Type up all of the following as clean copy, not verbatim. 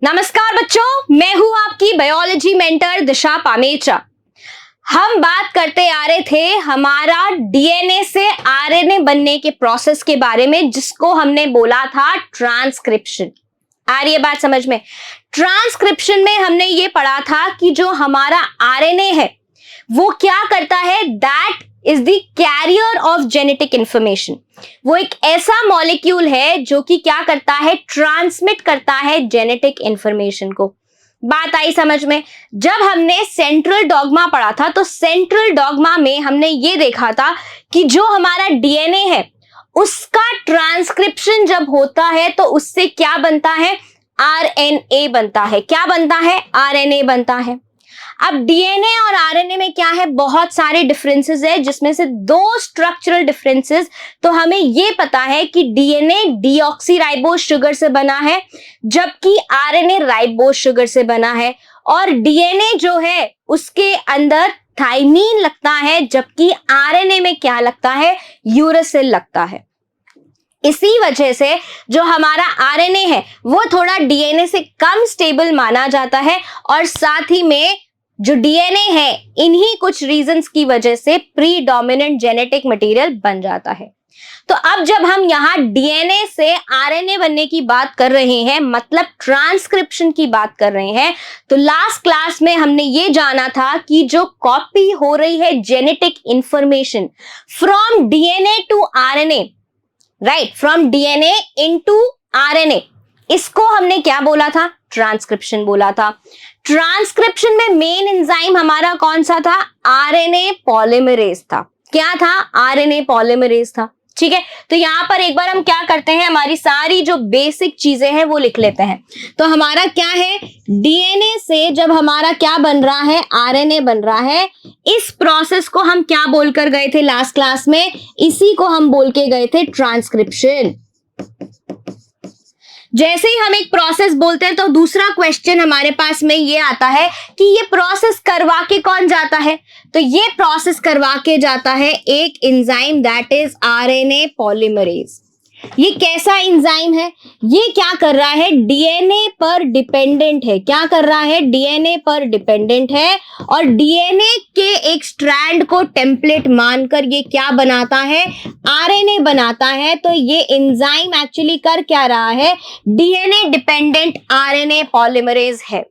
नमस्कार बच्चों, मैं हूं आपकी बायोलॉजी मेंटर दिशा पामेचा। हम बात करते आ रहे थे हमारा डीएनए से आरएनए बनने के प्रोसेस के बारे में, जिसको हमने बोला था ट्रांसक्रिप्शन। आ रही है बात समझ में? ट्रांसक्रिप्शन में हमने ये पढ़ा था कि जो हमारा आरएनए है वो क्या करता है, that is the carrier of genetic information. वो एक ऐसा मॉलिक्यूल है जो कि क्या करता है, ट्रांसमिट करता है जेनेटिक इंफॉर्मेशन को। बात आई समझ में? जब हमने सेंट्रल डॉग्मा पढ़ा था तो सेंट्रल डॉग्मा में हमने ये देखा था कि जो हमारा डीएनए है उसका ट्रांसक्रिप्शन जब होता है तो उससे क्या बनता है, आरएनए बनता है। क्या बनता है? आरएनए बनता है। अब डीएनए और आरएनए में क्या है, बहुत सारे डिफरेंसेस है, जिसमें से दो स्ट्रक्चरल डिफरेंसेस तो हमें ये पता है कि डीएनए डीऑक्सीराइबोज शुगर से बना है, जबकि आरएनए राइबोज शुगर से बना है। और डीएनए जो है उसके अंदर थाइमीन लगता है, जबकि आरएनए में क्या लगता है, यूरेसिल लगता है। इसी वजह से जो हमारा आरएनए है वो थोड़ा डीएनए से कम स्टेबल माना जाता है, और साथ ही में जो डीएनए है इन्हीं कुछ रीजंस की वजह से प्रीडोमिनेंट जेनेटिक मटेरियल बन जाता है। तो अब जब हम यहाँ डीएनए से आरएनए बनने की बात कर रहे हैं, मतलब ट्रांसक्रिप्शन की बात कर रहे हैं, तो लास्ट क्लास में हमने ये जाना था कि जो कॉपी हो रही है genetic information from DNA to RNA, right, from DNA into RNA, इसको हमने क्या बोला था, ट्रांसक्रिप्शन बोला था। ट्रांसक्रिप्शन में मेन एंजाइम हमारा कौन सा था, आरएनए पॉलीमरेज था। क्या था? आरएनए पॉलीमरेज था। ठीक है, तो यहां पर एक बार हम क्या करते हैं, हमारी सारी जो बेसिक चीजें हैं वो लिख लेते हैं। तो हमारा क्या है, डीएनए से जब हमारा क्या बन रहा है, आरएनए बन रहा है, इस प्रोसेस को हम क्या बोलकर गए थे लास्ट क्लास में, इसी को हम बोल के गए थे ट्रांसक्रिप्शन। जैसे ही हम एक प्रोसेस बोलते हैं तो दूसरा क्वेश्चन हमारे पास में ये आता है कि ये प्रोसेस करवा के कौन जाता है, तो ये प्रोसेस करवा के जाता है एक enzyme, that is RNA polymerase. ये कैसा एंजाइम है, ये क्या कर रहा है, डीएनए पर डिपेंडेंट है। क्या कर रहा है, डीएनए पर डिपेंडेंट है, और डीएनए के एक स्ट्रैंड को टेम्पलेट मानकर ये क्या बनाता है, आरएनए बनाता है। तो ये एंजाइम एक्चुअली कर क्या रहा है, डीएनए डिपेंडेंट आरएनए पॉलीमरेज है।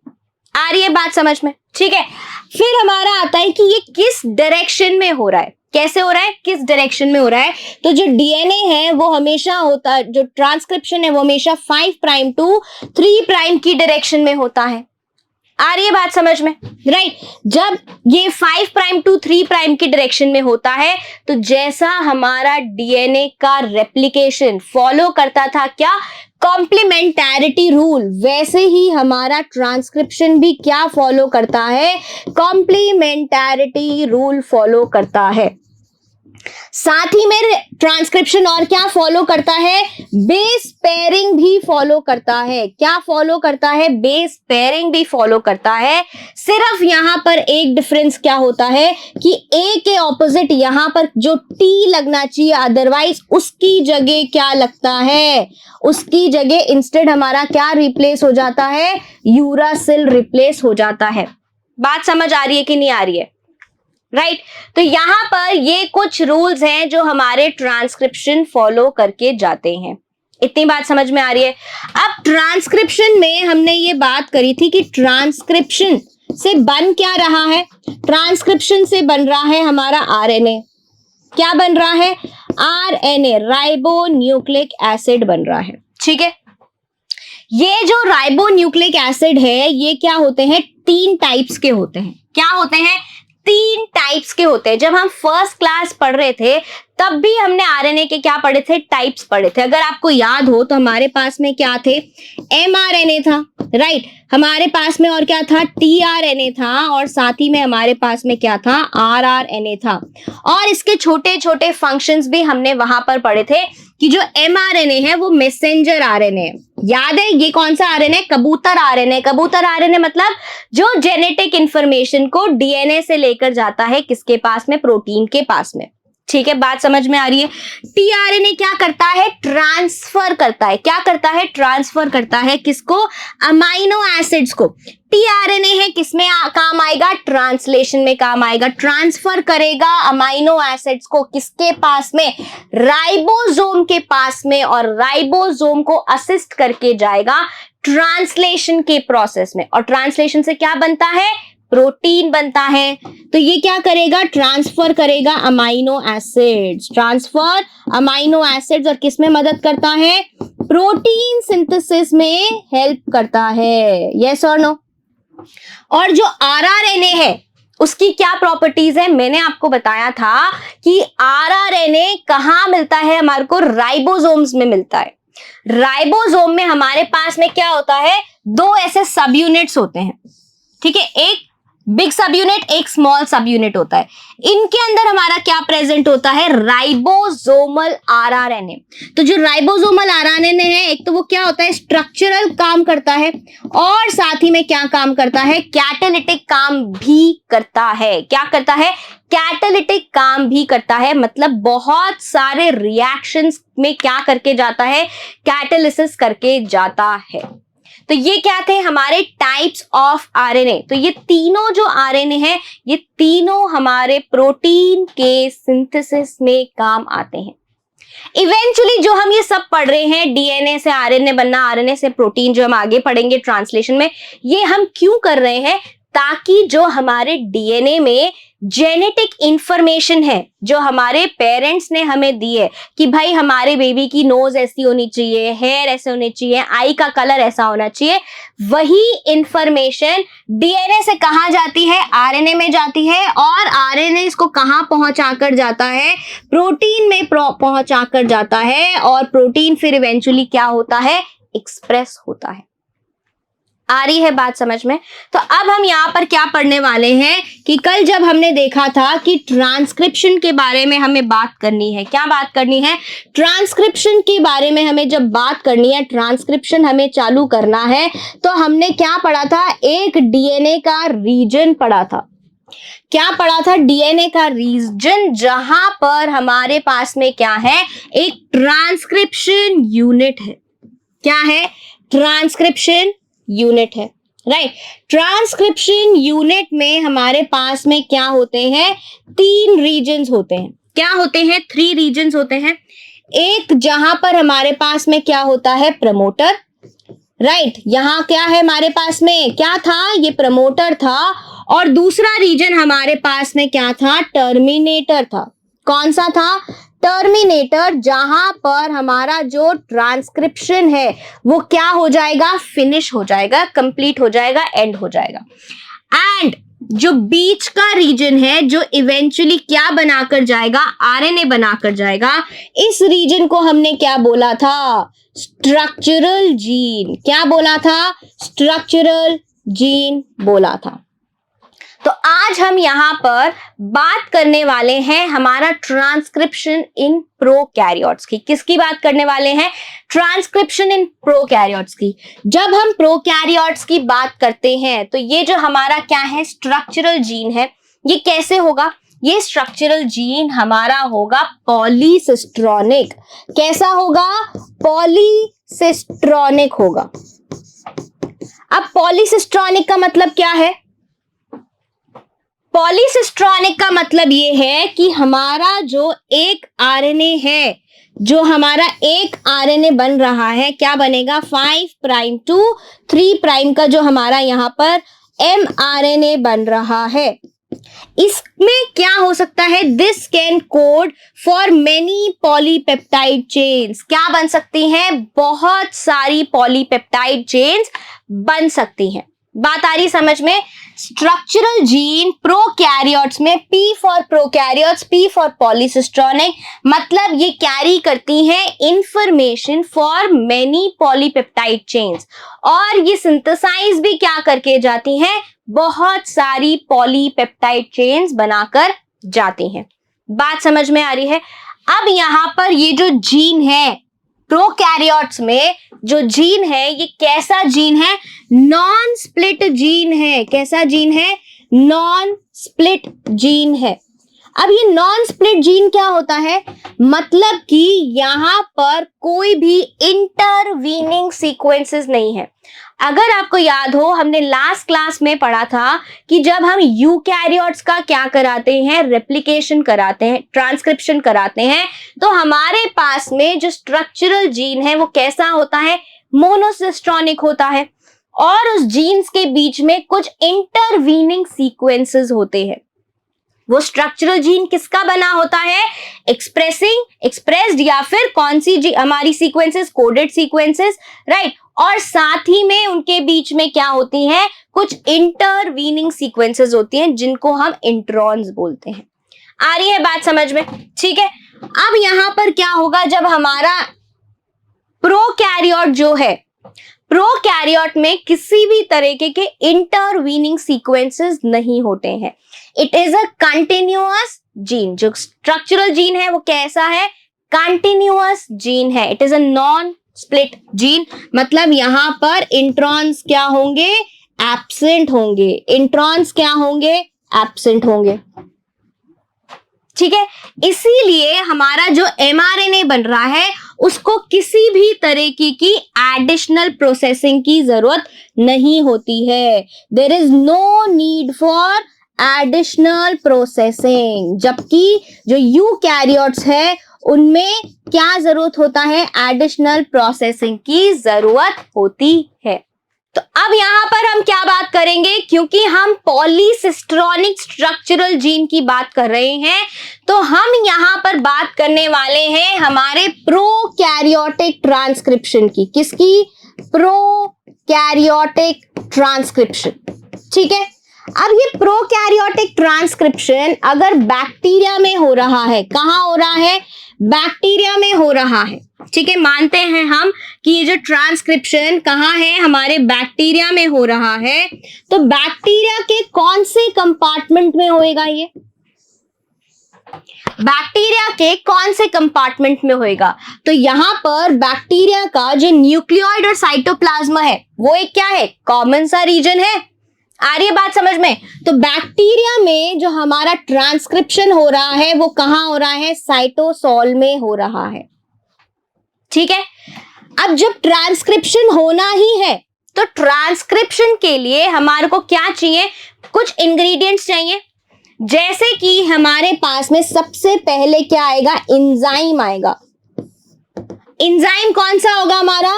आ रही है बात समझ में? ठीक है, फिर हमारा आता है कि ये किस डायरेक्शन में हो रहा है, कैसे हो रहा है, किस डायरेक्शन में हो रहा है। तो जो डीएनए है वो हमेशा होता है, जो ट्रांसक्रिप्शन है वो हमेशा 5 प्राइम टू 3 प्राइम की डायरेक्शन में होता है। आ रही है बात समझ में? राइट, जब ये 5 प्राइम टू 3 प्राइम की डायरेक्शन में होता है तो जैसा हमारा डीएनए का रेप्लिकेशन फॉलो करता था क्या, कॉम्प्लीमेंटैरिटी रूल, वैसे ही हमारा ट्रांसक्रिप्शन भी क्या फॉलो करता है, कॉम्प्लीमेंटैरिटी रूल फॉलो करता है। साथ ही में ट्रांसक्रिप्शन और क्या फॉलो करता है, बेस पेयरिंग भी फॉलो करता है। क्या फॉलो करता है, बेस पेयरिंग भी फॉलो करता है। सिर्फ यहां पर एक डिफरेंस क्या होता है कि ए के ऑपोजिट यहां पर जो टी लगना चाहिए, अदरवाइज उसकी जगह क्या लगता है, उसकी जगह इंस्टेड हमारा क्या रिप्लेस हो जाता है, यूरासिल रिप्लेस हो जाता है। बात समझ आ रही है कि नहीं आ रही है? राइट, तो यहां पर ये कुछ रूल्स हैं जो हमारे ट्रांसक्रिप्शन फॉलो करके जाते हैं। इतनी बात समझ में आ रही है? अब ट्रांसक्रिप्शन में हमने ये बात करी थी कि ट्रांसक्रिप्शन से बन क्या रहा है, ट्रांसक्रिप्शन से बन रहा है हमारा आरएनए। क्या बन रहा है, आरएनए, राइबो न्यूक्लिक एसिड बन रहा है। ठीक है, ये जो राइबो न्यूक्लिक एसिड है ये क्या होते हैं, 3 टाइप्स के होते हैं। क्या होते हैं, 3 टाइप्स के होते हैं। जब हम फर्स्ट क्लास पढ़ रहे थे तब भी हमने आरएनए के क्या पढ़े थे, टाइप्स पढ़े थे। अगर आपको याद हो तो हमारे पास में क्या थे, एमआरएनए था, राइट, हमारे पास में और क्या था, टीआरएनए था, और साथ ही में हमारे पास में क्या था, आरआरएनए था। और इसके छोटे छोटे फंक्शंस भी हमने वहां पर पढ़े थे कि जो एमआरएनए है वो मैसेंजर आरएनए है। याद है ये कौन सा आरएनए, कबूतर आरएनए। कबूतर आरएनए मतलब जो जेनेटिक इंफॉर्मेशन को डीएनए से लेकर जाता है किसके पास में, प्रोटीन के पास में। ठीक है, बात समझ में आ रही है। टीआरएनए क्या करता है? ट्रांसफर करता है। क्या करता है? ट्रांसफर करता है। किसको? अमाइनो एसिड्स को। टीआरएनए है किसमें काम आएगा? ट्रांसलेशन में काम आएगा। ट्रांसफर करेगा अमाइनो एसिड्स को किसके पास में? राइबोसोम के पास में, और राइबोसोम को असिस्ट करके जाएगा ट्रांसलेशन के प्रोसेस में। और ट्रांसलेशन से क्या बनता है? प्रोटीन बनता है। तो ये क्या करेगा? ट्रांसफर करेगा amino acids. Transfer amino acids, और किस में मदद करता है? प्रोटीन सिंथेसिस में हेल्प करता है। यस और नो? और जो आरआरएनए है उसकी क्या प्रॉपर्टीज है? मैंने आपको बताया था कि आरआरएनए कहां मिलता है हमारे को? राइबोसोम्स में मिलता है। राइबोसोम में हमारे पास में क्या होता है? दो ऐसे सब यूनिट्स होते हैं, ठीक है, एक बिग सब यूनिट, एक स्मॉल सब यूनिट होता है। इनके अंदर हमारा क्या प्रेजेंट होता है? Ribosomal rRNA. तो जो राइबोसोमल आरआरएनए है, एक तो वो क्या होता है? स्ट्रक्चरल काम करता है, और साथ ही में क्या काम करता है? कैटालिटिक काम भी करता है। क्या करता है? कैटालिटिक काम भी करता है। मतलब बहुत सारे रिएक्शंस में क्या करके जाता है? कैटालिसिस करके जाता है। तो ये क्या थे? हमारे टाइप्स ऑफ आरएनए। तो ये तीनों जो आरएनए हैं, ये तीनों हमारे प्रोटीन के सिंथेसिस में काम आते हैं। इवेंचुअली जो हम ये सब पढ़ रहे हैं, डीएनए से आरएनए बनना, आरएनए से प्रोटीन, जो हम आगे पढ़ेंगे ट्रांसलेशन में, ये हम क्यों कर रहे हैं? ताकि जो हमारे डीएनए में जेनेटिक इंफॉर्मेशन है, जो हमारे पेरेंट्स ने हमें दी है कि भाई हमारे बेबी की नोज ऐसी होनी चाहिए, हेयर ऐसे होने चाहिए, आई का कलर ऐसा होना चाहिए, वही इंफॉर्मेशन डीएनए से कहां जाती है? आरएनए में जाती है। और आरएनए इसको कहां पहुंचाकर जाता है? प्रोटीन में पहुंचाकर जाता है। और प्रोटीन फिर इवेंचुअली क्या होता है? एक्सप्रेस होता है। आ रही है बात समझ में? तो अब हम यहाँ पर क्या पढ़ने वाले हैं कि कल जब हमने देखा था कि ट्रांसक्रिप्शन के बारे में हमें बात करनी है। क्या बात करनी है? ट्रांसक्रिप्शन के बारे में हमें जब बात करनी है, ट्रांसक्रिप्शन हमें चालू करना है, तो हमने क्या पढ़ा था? एक डीएनए का रीजन पढ़ा था। क्या पढ़ा था? डीएनए का रीजन, जहां पर हमारे पास में क्या है? एक ट्रांसक्रिप्शन यूनिट है। क्या है? ट्रांसक्रिप्शन यूनिट है, राइट। ट्रांसक्रिप्शन यूनिट में हमारे पास में क्या होते हैं? 3 रीजन्स होते हैं। क्या होते हैं? 3 रीजन्स होते हैं। एक जहां पर हमारे पास में क्या होता है? Promoter, right. यहां क्या है हमारे पास में? क्या था? ये प्रमोटर था। और दूसरा रीजन हमारे पास में क्या था? टर्मिनेटर था। कौन सा था? टर्मिनेटर, जहां पर हमारा जो ट्रांसक्रिप्शन है वो क्या हो जाएगा? फिनिश हो जाएगा, कंप्लीट हो जाएगा, एंड हो जाएगा। एंड जो बीच का रीजन है, जो इवेंचुअली क्या बनाकर जाएगा? आरएनए बनाकर जाएगा। इस रीजन को हमने क्या बोला था? Structural gene. क्या बोला था? स्ट्रक्चरल जीन बोला था। तो आज हम यहां पर बात करने वाले हैं हमारा ट्रांसक्रिप्शन इन प्रोकैरियोट्स की। किसकी बात करने वाले हैं? ट्रांसक्रिप्शन इन प्रोकैरियोट्स की। जब हम प्रोकैरियोट्स की बात करते हैं तो ये जो हमारा क्या है? स्ट्रक्चरल जीन है। ये कैसे होगा? ये स्ट्रक्चरल जीन हमारा होगा पॉलीसिस्ट्रॉनिक। कैसा होगा? पॉलीसिस्ट्रॉनिक होगा। अब पॉलीसिस्ट्रॉनिक का मतलब क्या है? पॉलीसिस्ट्रॉनिक का मतलब ये है कि हमारा जो एक आरएनए है, जो हमारा एक आरएनए बन रहा है, क्या बनेगा? 5 प्राइम टू 3 प्राइम का जो हमारा यहाँ पर mRNA बन रहा है। इसमें क्या हो सकता है? This can code for many polypeptide chains. क्या बन सकती हैं? बहुत सारी पॉलीपेप्टाइड चेन्स बन सकती हैं। बात आ रही समझ में? स्ट्रक्चरल जीन प्रोकैरियोट्स में P for prokaryotes, P for polycistronic, मतलब ये कैरी करती हैं information for many polypeptide chains, और ये सिंथेसाइज भी क्या करके जाती हैं? बहुत सारी पॉलीपेप्टाइड चेन्स बनाकर जाती हैं। बात समझ में आ रही है? अब यहां पर ये जो जीन है प्रोकैरियोट्स में, जो जीन है ये कैसा जीन है? नॉन स्प्लिट जीन है। कैसा जीन है? नॉन स्प्लिट जीन है। अब ये नॉन स्प्लिट जीन क्या होता है, मतलब कि यहां पर कोई भी इंटरवीनिंग सीक्वेंसेस नहीं है। अगर आपको याद हो, हमने लास्ट क्लास में पढ़ा था कि जब हम यूकैरियोट्स का क्या कराते हैं, रेप्लिकेशन कराते हैं, ट्रांसक्रिप्शन कराते हैं, तो हमारे पास में जो स्ट्रक्चरल जीन है वो कैसा होता है, मोनोसिस्ट्रॉनिक होता है, और उस जीन्स के बीच में कुछ इंटरवीनिंग सीक्वेंसेस होते हैं। वो स्ट्रक्चरल जीन किसका बना होता है, एक्सप्रेस्ड, या फिर कौन सी हमारी सीक्वेंसेस, कोडेड सीक्वेंसेस, राइट। और साथ ही में उनके बीच में क्या होती हैं, कुछ इंटरवीनिंग सीक्वेंसेस होती हैं जिनको हम इंट्रॉन्स बोलते हैं। आ रही है बात समझ में, ठीक है। अब यहां पर क्या होगा, जब हमारा प्रोकैरियोट जो है, प्रोकैरियोट में किसी भी तरीके के इंटरवीनिंग सीक्वेंसेस नहीं होते हैं। It is a continuous gene. जो स्ट्रक्चरल जीन है वो कैसा है, कंटिन्यूअस जीन है। It is a non split gene, मतलब यहां पर इंट्रॉन्स क्या होंगे, एब्सेंट होंगे। इंट्रॉन्स क्या होंगे, एब्सेंट होंगे, ठीक है। इसीलिए हमारा जो mRNA बन रहा है उसको किसी भी तरीके की एडिशनल प्रोसेसिंग की जरूरत नहीं होती है। There is no need for additional processing. जबकि जो यूकैरियोट्स है उनमें क्या जरूरत होता है, एडिशनल प्रोसेसिंग की जरूरत होती है। तो अब यहां पर हम क्या बात करेंगे, क्योंकि हम पॉलीसिस्ट्रॉनिक स्ट्रक्चरल जीन की बात कर रहे हैं, तो हम यहां पर बात करने वाले हैं हमारे प्रोकैरियोटिक ट्रांसक्रिप्शन की। किसकी, प्रोकैरियोटिक ट्रांसक्रिप्शन, ठीक है। अब ये प्रोकैरियोटिक ट्रांसक्रिप्शन अगर बैक्टीरिया में हो रहा है, कहां हो रहा है, बैक्टीरिया में हो रहा है, ठीक है। मानते हैं हम कि ये जो ट्रांसक्रिप्शन कहां है, हमारे बैक्टीरिया में हो रहा है, तो बैक्टीरिया के कौन से कंपार्टमेंट में होएगा, ये बैक्टीरिया के कौन से कंपार्टमेंट में होएगा, तो यहां पर बैक्टीरिया का जो न्यूक्लियोइड और साइटोप्लाज्मा है वो एक क्या है, कॉमन सा रीजन है। आ रही है बात समझ में। तो बैक्टीरिया में जो हमारा ट्रांसक्रिप्शन हो रहा है वो कहां हो रहा है, साइटोसोल में हो रहा है, ठीक है। अब जब ट्रांसक्रिप्शन होना ही है तो ट्रांसक्रिप्शन के लिए हमारे को क्या चाहिए, कुछ इंग्रेडिएंट्स चाहिए। जैसे कि हमारे पास में सबसे पहले क्या आएगा, एंजाइम आएगा। एंजाइम कौन सा होगा हमारा,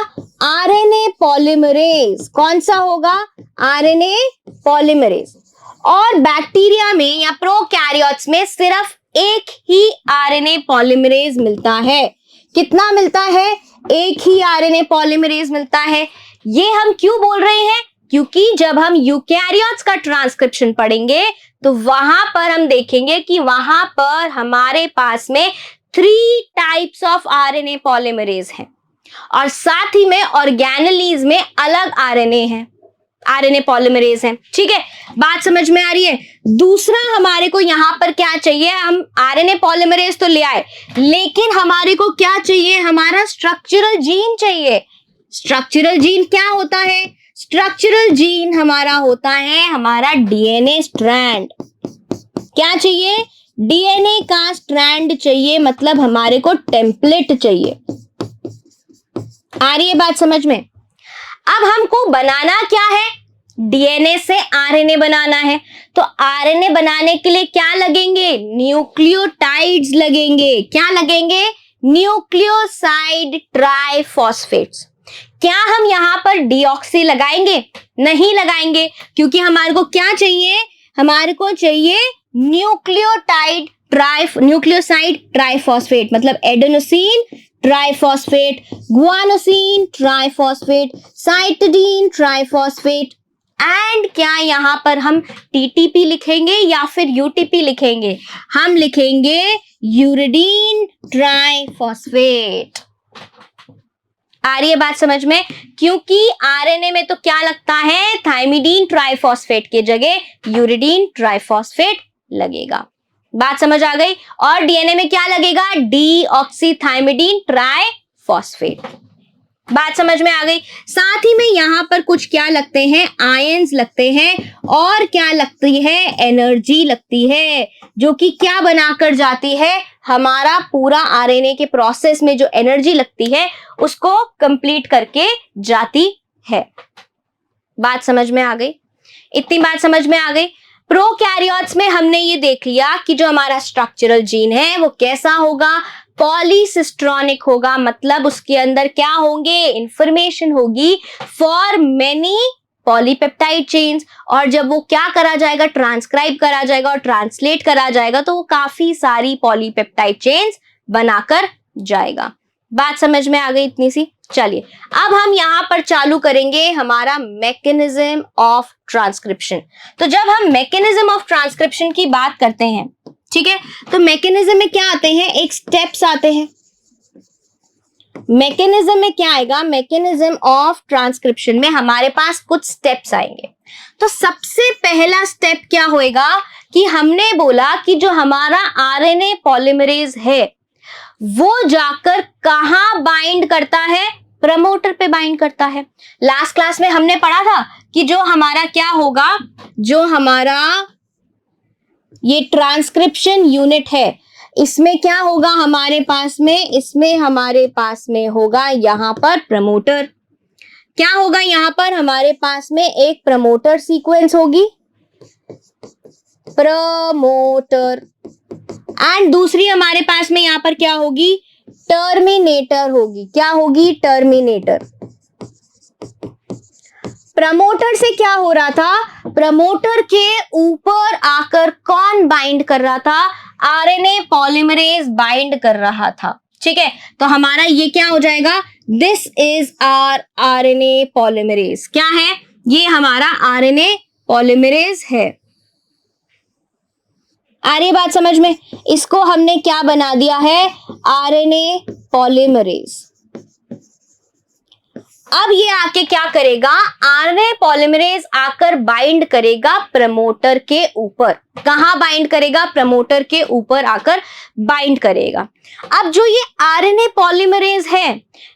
आरएनए पॉलीमरेज। कौन सा होगा, आरएनए पॉलीमरेज। और बैक्टीरिया में या प्रोकैरियोट्स में सिर्फ एक ही आरएनए पॉलीमरेज मिलता है। कितना मिलता है, एक ही आरएनए पॉलीमरेज मिलता है। ये हम क्यों बोल रहे हैं, क्योंकि जब हम यूकैरियोट्स का ट्रांसक्रिप्शन पढ़ेंगे तो वहां पर हम देखेंगे कि वहां पर हमारे पास में 3 टाइप्स ऑफ आरएनए पॉलीमरेज है, और साथ ही में ऑर्गेनेलीज में अलग आरएनए है, आरएनए पॉलीमरेज है, ठीक है। बात समझ में आ रही है। दूसरा हमारे को यहां पर क्या चाहिए, हम आरएनए पॉलीमरेज तो ले आए, लेकिन हमारे को क्या चाहिए, हमारा स्ट्रक्चरल जीन चाहिए। स्ट्रक्चरल जीन क्या होता है, स्ट्रक्चरल जीन हमारा होता है हमारा डीएनए स्ट्रैंड। क्या चाहिए, डीएनए का स्ट्रैंड चाहिए, मतलब हमारे को टेम्पलेट चाहिए। आ रही है बात समझ में। अब हमको बनाना क्या है, डीएनए से आरएनए बनाना है, तो आरएनए बनाने के लिए क्या लगेंगे, न्यूक्लियोटाइड्स लगेंगे। क्या लगेंगे, न्यूक्लियोसाइड ट्राइफॉस्फेट्स। क्या हम यहां पर डीऑक्सी लगाएंगे, नहीं लगाएंगे, क्योंकि हमारे को क्या चाहिए, हमारे को चाहिए न्यूक्लियोसाइड ट्राइफॉस्फेट, मतलब adenosine triphosphate, guanosine triphosphate, cytidine triphosphate. And क्या यहां पर हम टीटीपी लिखेंगे या फिर यूटीपी लिखेंगे, हम लिखेंगे यूरिडीन ट्राइफॉस्फेट। आ रही है बात समझ में, क्योंकि आरएनए में तो क्या लगता है, थाइमिडीन ट्राइफॉस्फेट की जगह यूरिडीन ट्राइफॉस्फेट लगेगा। बात समझ आ गई। और डीएनए में क्या लगेगा, डीऑक्सीथाइमिडीन ट्राइफॉस्फेट। बात समझ में आ गई। साथ ही में यहाँ पर कुछ क्या लगते हैं, आयंस लगते हैं, और क्या लगती है, एनर्जी लगती है, जो कि क्या बनाकर जाती है, हमारा पूरा आरएनए के प्रोसेस में जो एनर्जी लगती है उसको कंप्लीट करके जाती है। बात समझ में आ गई, इतनी बात समझ में आ गई। प्रोकैरियोट्स में हमने ये देख लिया कि जो हमारा स्ट्रक्चरल जीन है वो कैसा होगा, पॉलीसिस्ट्रॉनिक होगा, मतलब उसके अंदर क्या होंगे, इंफॉर्मेशन होगी फॉर मेनी पॉलीपेप्टाइड चेन्स, और जब वो क्या करा जाएगा, ट्रांसक्राइब करा जाएगा और ट्रांसलेट करा जाएगा तो वो काफी सारी पॉलीपेप्टाइड चेन्स बनाकर जाएगा। बात समझ में आ गई इतनी सी। चलिए अब हम यहां पर चालू करेंगे हमारा मैकेनिज्म ऑफ ट्रांसक्रिप्शन। तो जब हम मैकेनिज्म ऑफ ट्रांसक्रिप्शन की बात करते हैं, ठीक है, तो मैकेनिज्म में क्या आते हैं, एक स्टेप्स आते हैं। मैकेनिज्म में क्या आएगा, मैकेनिज्म ऑफ ट्रांसक्रिप्शन में हमारे पास कुछ स्टेप्स आएंगे। तो सबसे पहला स्टेप क्या होएगा कि हमने बोला कि जो हमारा आरएनए पॉलीमरेज है वो जाकर कहां बाइंड करता है, प्रमोटर पे बाइंड करता है। लास्ट क्लास में हमने पढ़ा था कि जो हमारा क्या होगा, जो हमारा ये ट्रांसक्रिप्शन यूनिट है इसमें क्या होगा हमारे पास में, इसमें हमारे पास में होगा यहां पर प्रमोटर। क्या होगा यहां पर हमारे पास में, एक प्रमोटर सीक्वेंस होगी, प्रमोटर, एंड दूसरी हमारे पास में यहां पर क्या होगी, टर्मिनेटर होगी। क्या होगी, टर्मिनेटर। प्रमोटर से क्या हो रहा था, प्रमोटर के ऊपर आकर कौन बाइंड कर रहा था, आरएनए पॉलीमरेज बाइंड कर रहा था। ठीक है, तो हमारा ये क्या हो जाएगा, this is are RNA polymerase. क्या है, ये हमारा आरएनए पॉलीमरेज है। आ रही बात समझ में, इसको हमने क्या बना दिया है, आरएनए पॉलीमरेज। अब ये आके क्या करेगा, आरएनए पॉलीमरेज आकर बाइंड करेगा प्रमोटर के ऊपर। कहां बाइंड करेगा, प्रमोटर के ऊपर आकर बाइंड करेगा। अब जो ये आरएनए पॉलीमरेज है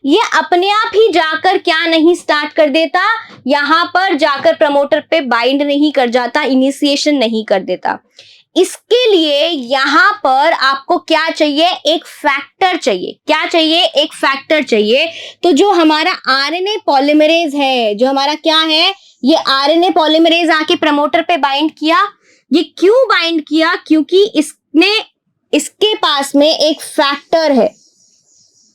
ये अपने आप ही जाकर क्या नहीं स्टार्ट कर देता, यहां पर जाकर प्रमोटर पे बाइंड नहीं कर जाता, इनिशिएशन नहीं कर देता। इसके लिए यहां पर आपको क्या चाहिए, एक फैक्टर चाहिए। क्या चाहिए, एक फैक्टर चाहिए। तो जो हमारा आरएनए पॉलीमरेज है, जो हमारा क्या है, ये आरएनए पॉलीमरेज आके प्रमोटर पे बाइंड किया। ये क्यों बाइंड किया, क्योंकि इसके पास में एक फैक्टर है।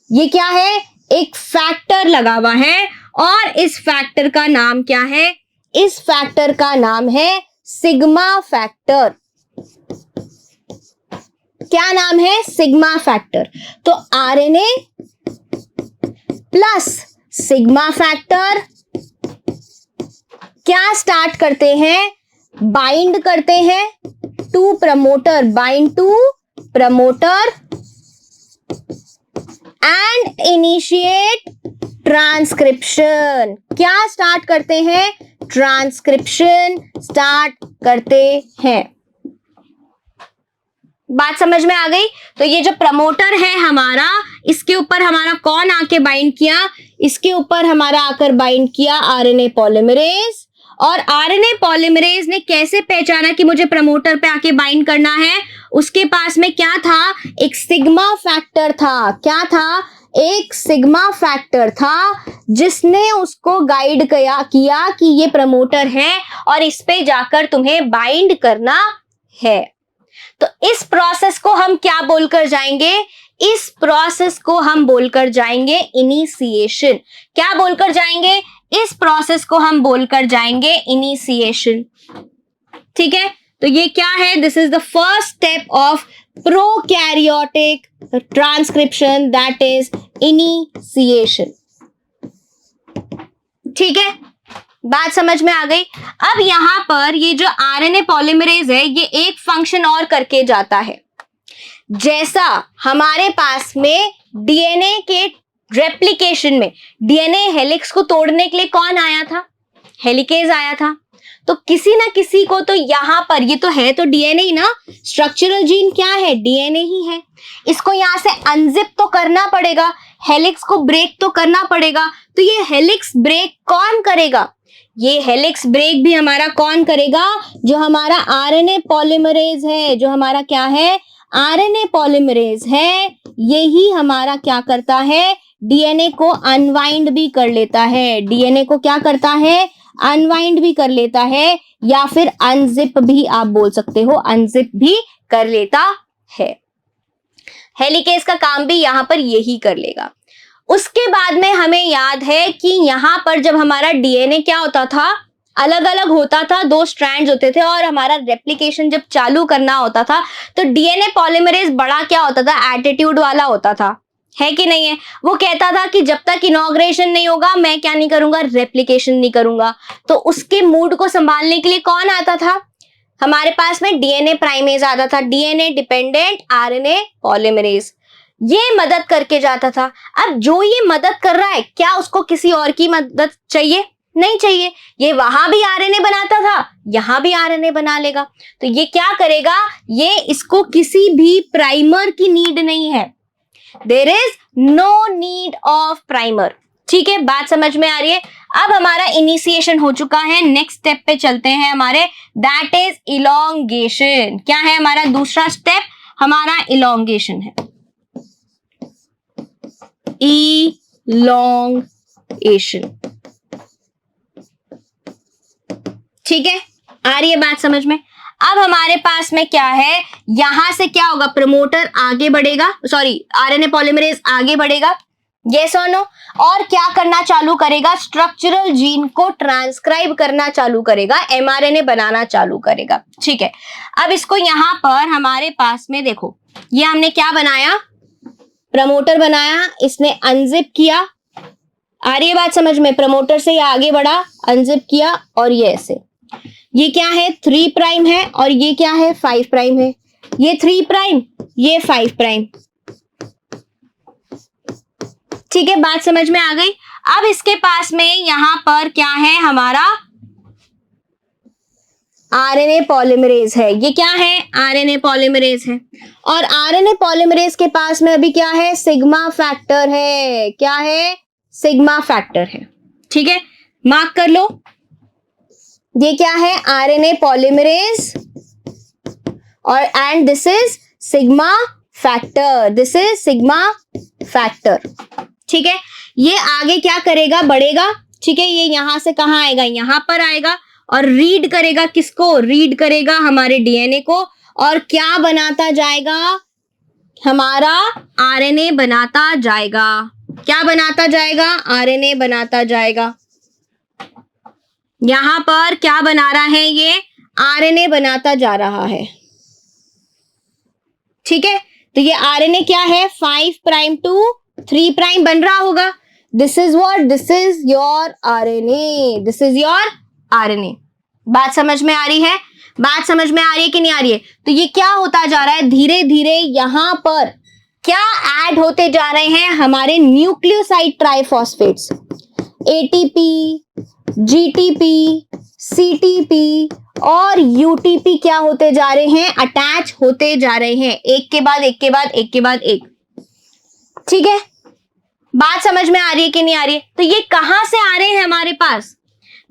ये क्या है, एक फैक्टर लगा हुआ है, और इस फैक्टर का नाम क्या है, इस फैक्टर का नाम है सिग्मा फैक्टर। क्या नाम है, सिग्मा फैक्टर। तो आरएनए प्लस सिग्मा फैक्टर क्या स्टार्ट करते हैं, बाइंड करते हैं to promoter, bind to promoter and initiate transcription. क्या स्टार्ट करते हैं, ट्रांसक्रिप्शन स्टार्ट करते हैं। बात समझ में आ गई। तो ये जो प्रमोटर है हमारा, इसके ऊपर हमारा कौन आके बाइंड किया, इसके ऊपर हमारा आकर बाइंड किया आरएनए पॉलीमरेज। और आरएनए पॉलीमरेज ने कैसे पहचाना कि मुझे प्रमोटर पे आके बाइंड करना है, उसके पास में क्या था, एक सिग्मा फैक्टर था। क्या था, एक सिग्मा फैक्टर था, जिसने उसको गाइड किया कि ये प्रमोटर है और इस पे जाकर तुम्हें बाइंड करना है। तो इस प्रोसेस को हम क्या बोलकर जाएंगे, इस प्रोसेस को हम बोलकर जाएंगे इनिशिएशन। क्या बोलकर जाएंगे, इस प्रोसेस को हम बोलकर जाएंगे इनिशिएशन। ठीक है, तो ये क्या है, this is the first step of prokaryotic transcription, that is initiation. ठीक है, बात समझ में आ गई। अब यहां पर ये जो आरएनए पॉलीमरेज है ये एक फंक्शन और करके जाता है। जैसा हमारे पास में डीएनए के रेप्लिकेशन में डीएनए हेलिक्स को तोड़ने के लिए कौन आया था, हेलिकेज आया था। तो किसी ना किसी को तो यहां पर, ये तो है तो डीएनए ही ना, स्ट्रक्चरल जीन क्या है, डीएनए ही है। इसको यहां से अनजिप तो करना पड़ेगा। हेलिक्स को ब्रेक तो करना पड़ेगा। तो ये हेलिक्स ब्रेक कौन करेगा? ये हेलिक्स ब्रेक भी हमारा कौन करेगा? जो हमारा आरएनए पॉलीमरेज है, जो हमारा क्या है, आरएनए पॉलीमरेज है, यही हमारा क्या करता है, डीएनए को अनवाइंड भी कर लेता है। डीएनए को क्या करता है, अनवाइंड भी कर लेता है, या फिर अनजिप भी आप बोल सकते हो, अनजिप भी कर लेता है। हेलिकेज का काम भी यहां पर यही कर लेगा। उसके बाद में हमें याद है कि यहां पर जब हमारा डीएनए क्या होता था, अलग अलग होता था, 2 स्ट्रैंड्स होते थे, और हमारा रेप्लिकेशन जब चालू करना होता था तो डीएनए पॉलीमरेज बड़ा क्या होता था, एटीट्यूड वाला होता था, है कि नहीं है? वो कहता था कि जब तक इनॉग्रेशन नहीं होगा मैं क्या नहीं करूंगा, रेप्लिकेशन नहीं करूंगा। तो उसके मूड को संभालने के लिए कौन आता था हमारे पास में? डीएनए प्राइमेज आता था, डीएनए डिपेंडेंट आरएनए पॉलीमरेज, ये मदद करके जाता था। अब जो ये मदद कर रहा है, क्या उसको किसी और की मदद चाहिए? नहीं चाहिए। ये वहां भी आरएनए बनाता था, यहां भी आरएनए बना लेगा। तो ये क्या करेगा, ये इसको किसी भी प्राइमर की नीड नहीं है। There is no need of primer. ठीक है, बात समझ में आ रही है? अब हमारा इनिशिएशन हो चुका है, नेक्स्ट स्टेप पे चलते हैं हमारे, दैट इज इलोंगेशन। क्या है हमारा दूसरा स्टेप? हमारा इलोंगेशन है, इलोंगेशन। ठीक है, आ रही है बात समझ में? अब हमारे पास में क्या है, यहां से क्या होगा, प्रमोटर आगे बढ़ेगा, सॉरी आरएनए पॉलीमरेज आगे बढ़ेगा, यस और नो, और क्या करना चालू करेगा, स्ट्रक्चरल जीन को ट्रांसक्राइब करना चालू करेगा, एमआरएनए बनाना चालू करेगा। ठीक है, अब इसको यहां पर हमारे पास में देखो, ये हमने क्या बनाया, प्रमोटर बनाया, इसने अनजिप किया, आ रही है बात समझ में? प्रमोटर से ये आगे बढ़ा, अनजिप किया, और ये ऐसे, ये क्या है, 3 प्राइम है, और ये क्या है, 5 प्राइम है, ये 3 प्राइम, ये 5 प्राइम। ठीक है, बात समझ में आ गई? अब इसके पास में यहां पर क्या है, हमारा आरएनए पॉलीमरेज है। ये क्या है, आरएनए पॉलीमरेज है, और आरएनए पॉलीमरेज के पास में अभी क्या है, सिग्मा फैक्टर है। क्या है, सिग्मा फैक्टर है। ठीक है, मार्क कर लो, ये क्या है, आरएनए पॉलीमरेज, और and this is sigma factor, this is sigma factor. ठीक है, ये आगे क्या करेगा, बढ़ेगा। ठीक है, ये यहां से कहां आएगा, यहां पर आएगा, और रीड करेगा किसको, रीड करेगा हमारे डीएनए को, और क्या बनाता जाएगा, हमारा आरएनए बनाता जाएगा। क्या बनाता जाएगा, आरएनए बनाता जाएगा। यहां पर क्या बना रहा है, ये आरएनए बनाता जा रहा है। ठीक है, तो ये आरएनए क्या है, 5 प्राइम टू 3 प्राइम बन रहा होगा। This is what, this is your RNA, this is your RNA. बात समझ में आ रही है? बात समझ में आ रही है कि नहीं आ रही है? तो ये क्या होता जा रहा है, धीरे धीरे यहां पर क्या ऐड होते जा रहे हैं, हमारे न्यूक्लियोसाइड ट्राइफॉस्फेट्स, एटीपी, जीटीपी, सीटीपी और यूटीपी क्या होते जा रहे हैं, अटैच होते जा रहे हैं, एक के बाद एक के बाद एक के बाद एक। ठीक है, बात समझ में आ रही है कि नहीं आ रही है? तो ये कहां से आ रहे हैं हमारे पास,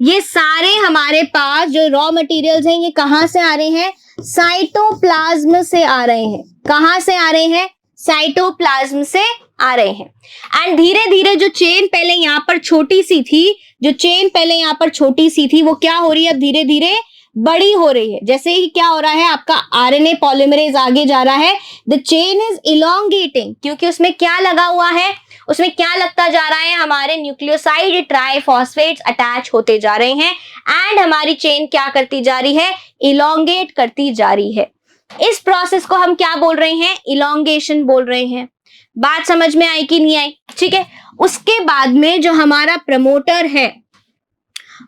ये सारे हमारे पास जो रॉ मटेरियल्स हैं, ये कहां से आ रहे हैं, साइटोप्लाज्म से आ रहे हैं। कहां से आ रहे हैं, साइटोप्लाज्म से आ रहे हैं। एंड धीरे धीरे जो चेन पहले यहां पर छोटी सी थी, जो चेन पहले यहां पर छोटी सी थी, वो क्या हो रही है, अब धीरे धीरे बड़ी हो रही है। जैसे ही क्या हो रहा है, आपका आरएनए पॉलीमरेज आगे जा रहा है, द चेन इज इलोंगेटिंग, क्योंकि उसमें क्या लगा हुआ है, उसमें क्या लगता जा रहा है, हमारे न्यूक्लियोसाइड ट्राइफॉस्फेट्स अटैच होते जा रहे हैं, एंड हमारी चेन क्या करती जा रही है, इलोंगेट करती जा रही है। इस प्रोसेस को हम क्या बोल रहे हैं, इलोंगेशन बोल रहे हैं। बात समझ में आई कि नहीं आई? ठीक है, उसके बाद में जो हमारा प्रमोटर है,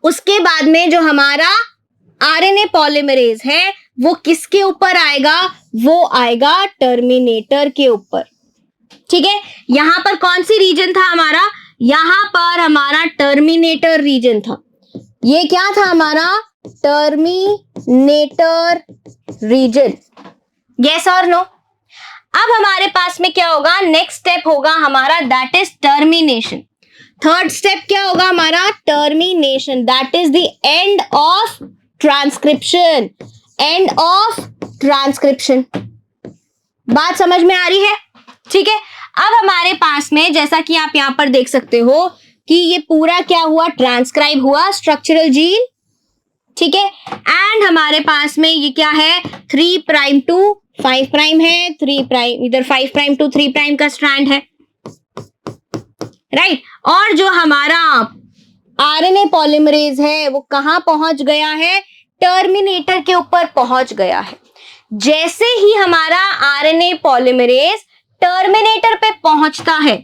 उसके बाद में जो हमारा आरएनए पॉलीमरेज है, वो किसके ऊपर आएगा, वो आएगा टर्मिनेटर के ऊपर। ठीक है, यहां पर कौन सी रीजन था हमारा, यहां पर हमारा टर्मिनेटर रीजन था। ये क्या था हमारा, टर्मिनेटर रीजन, यस और नो। अब हमारे पास में क्या होगा, नेक्स्ट स्टेप होगा हमारा, that is termination. Third step क्या होगा हमारा, termination, that is the end of transcription, end of transcription. बात समझ में आ रही है? ठीक है। अब हमारे पास में जैसा कि आप यहां पर देख सकते हो कि ये पूरा क्या हुआ, ट्रांसक्राइब हुआ स्ट्रक्चरल जीन, ठीक है। एंड हमारे पास में ये क्या है, 3 प्राइम टू 5 प्राइम है, 3 प्राइम इधर 5 प्राइम टू 3 प्राइम का स्ट्रैंड है, राइट। और जो हमारा आरएनए पॉलीमरेज है वो कहां पहुंच गया है, टर्मिनेटर के ऊपर पहुंच गया है। जैसे ही हमारा आरएनए पॉलीमरेज टर्मिनेटर पे पहुंचता है,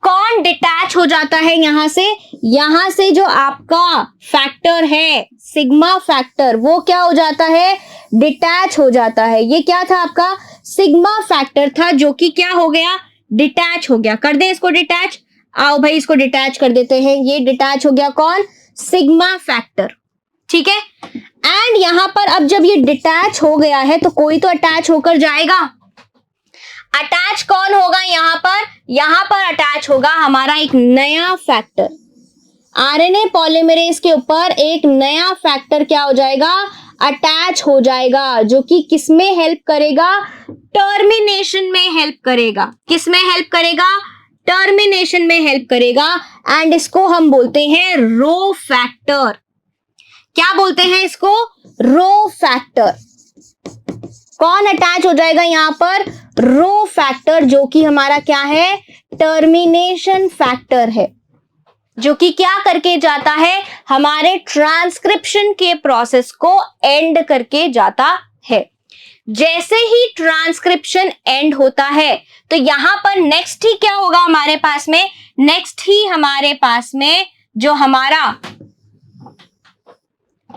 कौन डिटैच हो जाता है यहां से जो आपका फैक्टर है सिग्मा फैक्टर, वो क्या हो जाता है, डिटैच हो जाता है। ये क्या था आपका, सिग्मा फैक्टर था, जो कि क्या हो गया, डिटैच हो गया। कर दे इसको डिटैच, आओ भाई इसको डिटैच कर देते हैं। ये डिटैच हो गया कौन, सिग्मा फैक्टर, ठीक है। एंड यहां पर अब जब ये डिटैच हो गया है तो कोई तो अटैच होकर जाएगा। अटैच कौन होगा यहां पर अटैच होगा हमारा एक नया फैक्टर। आरएनए पॉलीमरेज के ऊपर एक नया फैक्टर क्या हो जाएगा, अटैच हो जाएगा, जो कि किसमें हेल्प करेगा, टर्मिनेशन में हेल्प करेगा। किसमें हेल्प करेगा, टर्मिनेशन में हेल्प करेगा। एंड इसको हम बोलते हैं रो फैक्टर। क्या बोलते हैं इसको, रो फैक्टर। कौन अटैच हो जाएगा यहां पर, रो फैक्टर, जो कि हमारा क्या है, टर्मिनेशन फैक्टर है, जो कि क्या करके जाता है, हमारे ट्रांसक्रिप्शन के प्रोसेस को एंड करके जाता है। जैसे ही ट्रांसक्रिप्शन एंड होता है तो यहां पर नेक्स्ट ही क्या होगा हमारे पास में, नेक्स्ट ही हमारे पास में जो हमारा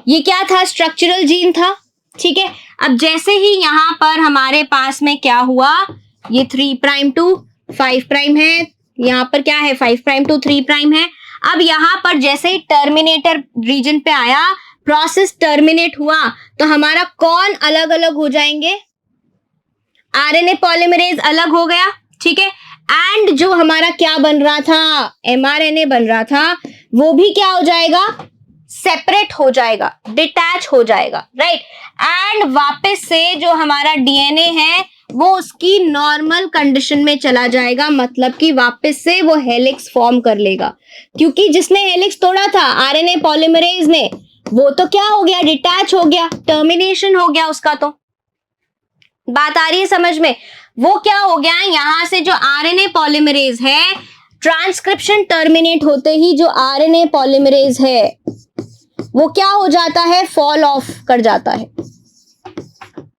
ये क्या था, स्ट्रक्चरल जीन था, ठीक है। अब जैसे ही यहां पर हमारे पास में क्या हुआ, ये 3 प्राइम टू 5 प्राइम है, यहां पर क्या है, 5 प्राइम टू 3 प्राइम है। अब यहां पर जैसे ही टर्मिनेटर रीजन पे आया, प्रोसेस टर्मिनेट हुआ, तो हमारा कौन अलग अलग हो जाएंगे, आरएनए पॉलीमरेज अलग हो गया, ठीक है। एंड जो हमारा क्या बन रहा था, एमआरएनए बन रहा था, वो भी क्या हो जाएगा, सेपरेट हो जाएगा, डिटैच हो जाएगा, राइट। एंड वापस से जो हमारा डीएनए है वो उसकी नॉर्मल कंडीशन में चला जाएगा, मतलब कि वापस से वो हेलिक्स फॉर्म कर लेगा, क्योंकि जिसने हेलिक्स तोड़ा था आरएनए पॉलीमरेज ने, वो तो क्या हो गया, डिटैच हो गया, टर्मिनेशन हो गया उसका। तो बात आ रही है समझ में, वो क्या हो गया, यहां से जो आरएनए पॉलीमरेज है, ट्रांसक्रिप्शन टर्मिनेट होते ही जो आरएनए पॉलीमरेज है वो क्या हो जाता है, फॉल ऑफ कर जाता है,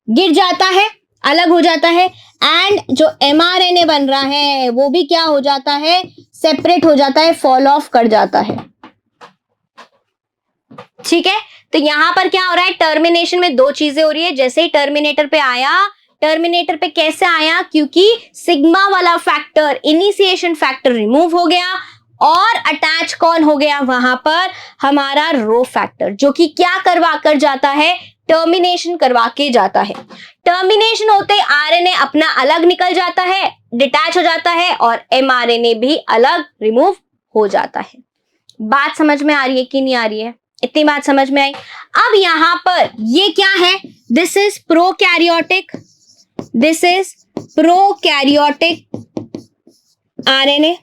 गिर जाता है, अलग हो जाता है। एंड जो एमआरएनए बन रहा है वो भी क्या हो जाता है, सेपरेट हो जाता है, फॉल ऑफ कर जाता है, ठीक है। तो यहां पर क्या हो रहा है, टर्मिनेशन में दो चीजें हो रही है। जैसे ही टर्मिनेटर पे आया, टर्मिनेटर पे कैसे आया, क्योंकि सिग्मा वाला फैक्टर, इनिशिएशन फैक्टर रिमूव हो गया, और अटैच कौन हो गया वहां पर, हमारा रो फैक्टर, जो कि क्या करवा कर जाता है, टर्मिनेशन करवा के जाता है। टर्मिनेशन होते आरएनए अपना अलग निकल जाता है, डिटैच हो जाता है, और एमआरएनए भी अलग रिमूव हो जाता है। बात समझ में आ रही है कि नहीं आ रही है, इतनी बात समझ में आई। अब यहां पर ये क्या है, this is prokaryotic, this is prokaryotic RNA,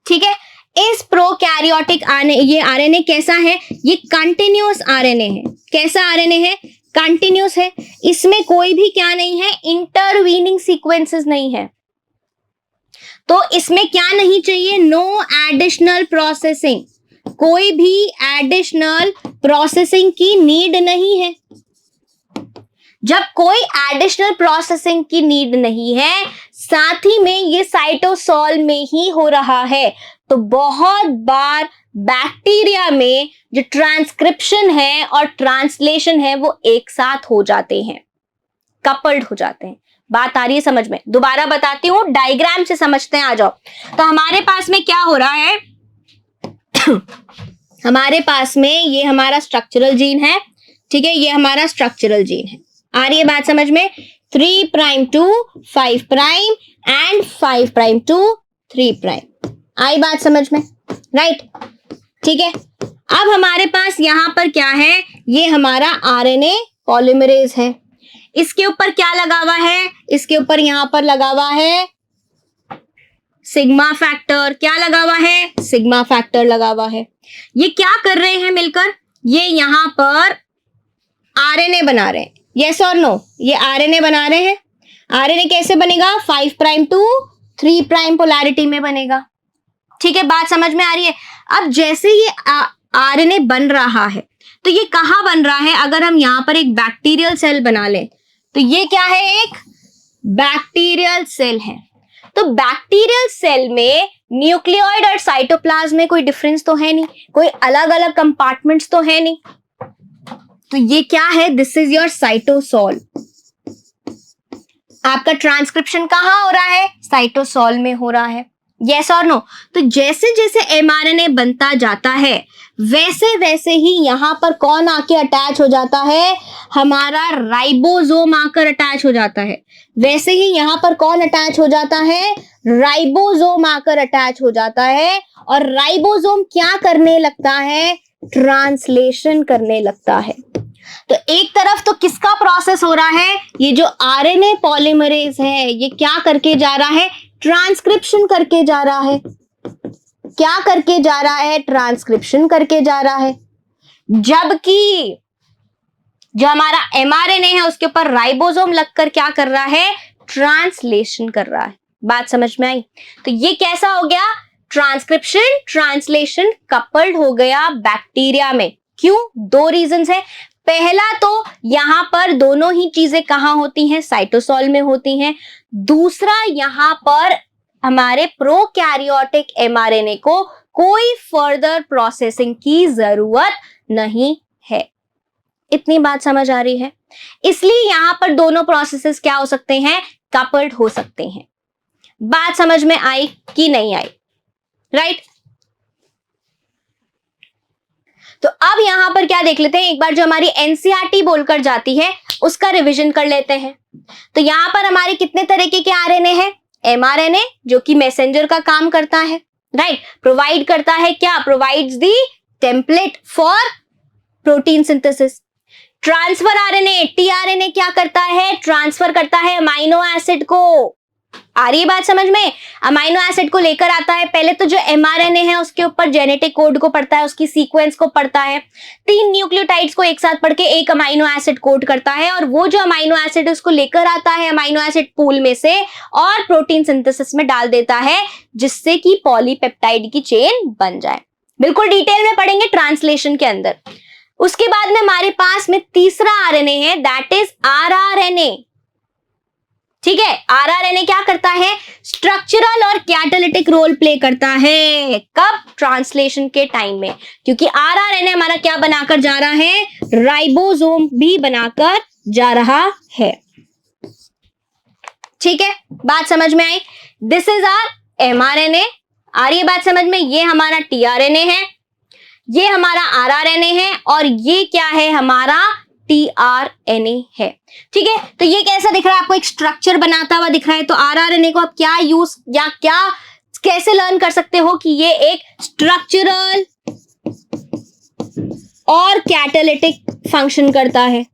ठीक है। इस प्रोकैरियोटिक ये आरएनए कैसा है, ये कंटिन्यूअस आरएनए है। कैसा आरएनए है, कंटिन्यूअस है, इसमें कोई भी क्या नहीं है, इंटरवीनिंग सीक्वेंसेस नहीं है। तो इसमें क्या नहीं चाहिए, नो एडिशनल प्रोसेसिंग, कोई भी एडिशनल प्रोसेसिंग की नीड नहीं है। जब कोई एडिशनल प्रोसेसिंग की नीड नहीं है, साथ ही में ये साइटोसोल में ही हो रहा है, तो बहुत बार बैक्टीरिया में जो ट्रांसक्रिप्शन है और ट्रांसलेशन है वो एक साथ हो जाते हैं, कपल्ड हो जाते हैं। बात आ रही है समझ में, दोबारा बताती हूं, डायग्राम से समझते हैं, आ जाओ। तो हमारे पास में क्या हो रहा है हमारे पास में ये हमारा स्ट्रक्चरल जीन है, ठीक है, ये हमारा स्ट्रक्चरल जीन है। आ रही है बात समझ में, 3 prime to 5 prime and 5 prime to 3 prime. आई बात समझ में? राइट, ठीक है। अब हमारे पास यहां पर क्या है, ये हमारा आरएनए पॉलीमरेज है। इसके ऊपर क्या लगा हुआ है, इसके ऊपर यहां पर लगा हुआ है सिग्मा फैक्टर। क्या लगा हुआ है, सिग्मा फैक्टर लगा हुआ है। ये क्या कर रहे हैं मिलकर, ये यहां पर आरएनए बना रहे हैं। यस और नो, ये आरएनए बना रहे हैं। आरएनए कैसे बनेगा, 5 प्राइम टू 3 प्राइम पोलैरिटी में बनेगा। ठीक है, बात समझ में आ रही है? अब जैसे ये आरएनए बन रहा है तो ये कहां बन रहा है, अगर हम यहां पर एक बैक्टीरियल सेल बना लें तो ये क्या है, एक बैक्टीरियल सेल है। तो बैक्टीरियल सेल में न्यूक्लियोइड और साइटोप्लाज्म में कोई डिफरेंस तो है नहीं, कोई अलग अलग कंपार्टमेंट्स तो है नहीं। तो ये क्या है, दिस इज योर साइटोसॉल। आपका ट्रांसक्रिप्शन कहां हो रहा है, साइटोसॉल में हो रहा है। यस और नो? तो जैसे जैसे एमआरएनए बनता जाता है वैसे वैसे ही यहां पर कौन आके अटैच हो जाता है, हमारा राइबोसोम आकर अटैच हो जाता है। वैसे ही यहां पर कौन अटैच हो जाता है, राइबोसोम आकर अटैच हो जाता है। और राइबोसोम क्या करने लगता है, ट्रांसलेशन करने लगता है। तो एक तरफ तो किसका प्रोसेस हो रहा है, ये जो आरएनए पॉलीमरेज है ये क्या करके जा रहा है, ट्रांसक्रिप्शन करके जा रहा है। क्या करके जा रहा है, ट्रांसक्रिप्शन करके जा रहा है। जबकि जो हमारा एमआरएनए है उसके ऊपर राइबोसोम लगकर क्या कर रहा है, ट्रांसलेशन कर रहा है। बात समझ में आई? तो ये कैसा हो गया, ट्रांसक्रिप्शन ट्रांसलेशन कपल्ड हो गया बैक्टीरिया में। क्यों, दो रीजंस है। पहला तो यहां पर दोनों ही चीजें कहां होती हैं, साइटोसॉल में होती हैं। दूसरा, यहां पर हमारे प्रोकैरियोटिक एमआरएनए को कोई फर्दर प्रोसेसिंग की जरूरत नहीं है। इतनी बात समझ आ रही है? इसलिए यहां पर दोनों प्रोसेसेस क्या हो सकते हैं, कपल्ड हो सकते हैं। बात समझ में आई कि नहीं आई? राइट। तो अब यहां पर क्या देख लेते हैं, एक बार जो हमारी एनसीईआरटी बोलकर जाती है उसका रिवीजन कर लेते हैं। तो यहां पर हमारे कितने तरीके के आरएनए हैं, एमआरएनए जो कि मैसेंजर का काम करता है, राइट, प्रोवाइड करता है क्या, provides the template for protein synthesis. Transfer RNA, tRNA क्या करता है, ट्रांसफर करता है अमाइनो एसिड को। आ रही है बात समझ में? अमाइनो एसिड को लेकर आता है। पहले तो जो एमआरएनए है उसके ऊपर जेनेटिक कोड को पढ़ता है, उसकी सीक्वेंस को पढ़ता है। 3 न्यूक्लियोटाइड्स को एक साथ पढ़ के एक अमाइनो एसिड कोड करता है और वो जो अमाइनो एसिड उसको लेकर आता है अमाइनो एसिड पूल में से और प्रोटीन सिंथेसिस में डाल देता है, जिससे कि पॉलीपेप्टाइड की चेन बन जाए। बिल्कुल डिटेल में पढ़ेंगे ट्रांसलेशन के अंदर। उसके बाद में हमारे पास में तीसरा आरएनए है, दैट इज आरआरएनए। ठीक है, आरआरएनए क्या करता है, स्ट्रक्चरल और कैटालिटिक रोल प्ले करता है। कब, ट्रांसलेशन के टाइम में। क्योंकि आरआरएनए हमारा क्या बनाकर जा रहा है, राइबोसोम भी बनाकर जा रहा है। ठीक है, बात समझ में आई? This is our mRNA. आ रही है बात समझ में? ये हमारा टीआरएनए है, ये हमारा आरआरएनए है और ये क्या है, हमारा टीआरएनए है। ठीक है, तो ये कैसा दिख रहा है आपको, एक स्ट्रक्चर बनाता हुआ दिख रहा है। तो आरआरएनए को आप क्या यूज या क्या कैसे लर्न कर सकते हो कि ये एक स्ट्रक्चरल और कैटालिटिक फंक्शन करता है।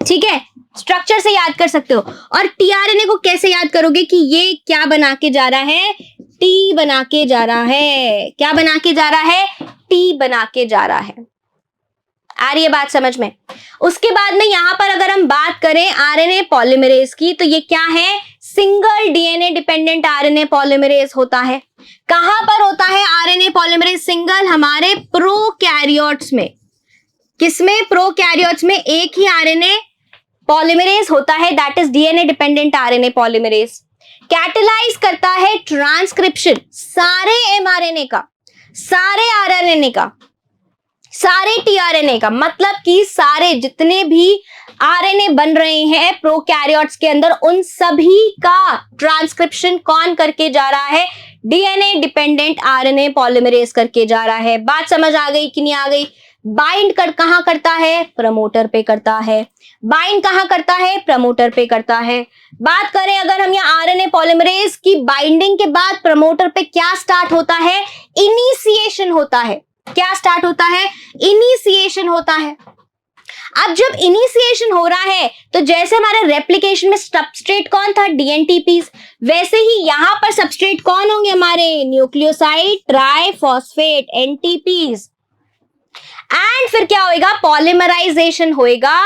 ठीक है, स्ट्रक्चर से याद कर सकते हो। और टीआरएनए को कैसे याद करोगे कि ये क्या बना के जा रहा है, टी बना के जा रहा है। क्या बना के जा रहा है, टी बना के जा रहा है। आ रही है बात समझ में? उसके बाद में यहां पर अगर हम बात करें आरएनए पॉलीमरेज की, तो ये क्या है, single DNA dependent RNA polymerase होता है। कहां पर होता है आरएनए पॉलीमरेज सिंगल, हमारे प्रोकैरियोट्स में। किसमें, प्रोकैरियोट्स में एक ही आरएनए पॉलीमरेज होता है, that is DNA dependent RNA polymerase. Catalyse करता है ट्रांसक्रिप्शन सारे एमआरएनए का, सारे आरआरएनए का, सारे टीआरएनए का। मतलब कि सारे जितने भी आरएनए बन रहे हैं प्रोकैरियोट्स के अंदर, उन सभी का ट्रांसक्रिप्शन कौन करके जा रहा है, डीएनए डिपेंडेंट आरएनए पॉलीमरेज करके जा रहा है। बात समझ आ गई कि नहीं आ गई? बाइंड कर कहां करता है? प्रमोटर पे करता है। बाइंड कहां करता है? प्रमोटर पे करता है। बात करें अगर हम यहाँ आरएनए पॉलीमरेज की बाइंडिंग के बाद प्रमोटर पे क्या स्टार्ट होता है? इनिशिएशन होता है। क्या स्टार्ट होता है? इनिशिएशन होता है। अब जब इनिशिएशन हो रहा है तो जैसे हमारे रेप्लिकेशन में सबस्ट्रेट कौन था? डीएनटीपीज। वैसे ही यहां पर सबस्ट्रेट कौन होंगे? हमारे न्यूक्लियोसाइड ट्राइफॉस्फेट एनटीपीज। एंड फिर क्या होएगा? पॉलीमराइजेशन होएगा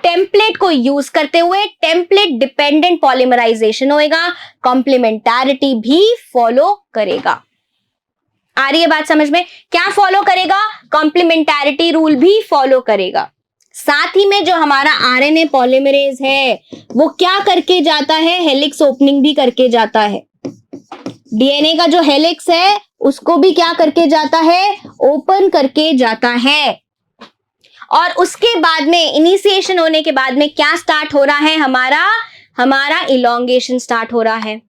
टेम्पलेट को यूज करते हुए। टेम्पलेट डिपेंडेंट पॉलीमराइजेशन होएगा। कॉम्प्लीमेंटारिटी भी फॉलो करेगा। आ रही है बात समझ में? क्या फॉलो करेगा? कॉम्प्लीमेंटारिटी रूल भी फॉलो करेगा। साथ ही में जो हमारा आरएनए पॉलीमरेज है वो क्या करके जाता है? हेलिक्स ओपनिंग भी करके जाता है। डीएनए का जो हेलिक्स है उसको भी क्या करके जाता है? ओपन करके जाता है। और उसके बाद में इनिशिएशन होने के बाद में क्या स्टार्ट हो रहा है? हमारा इलोंगेशन स्टार्ट हो रहा है।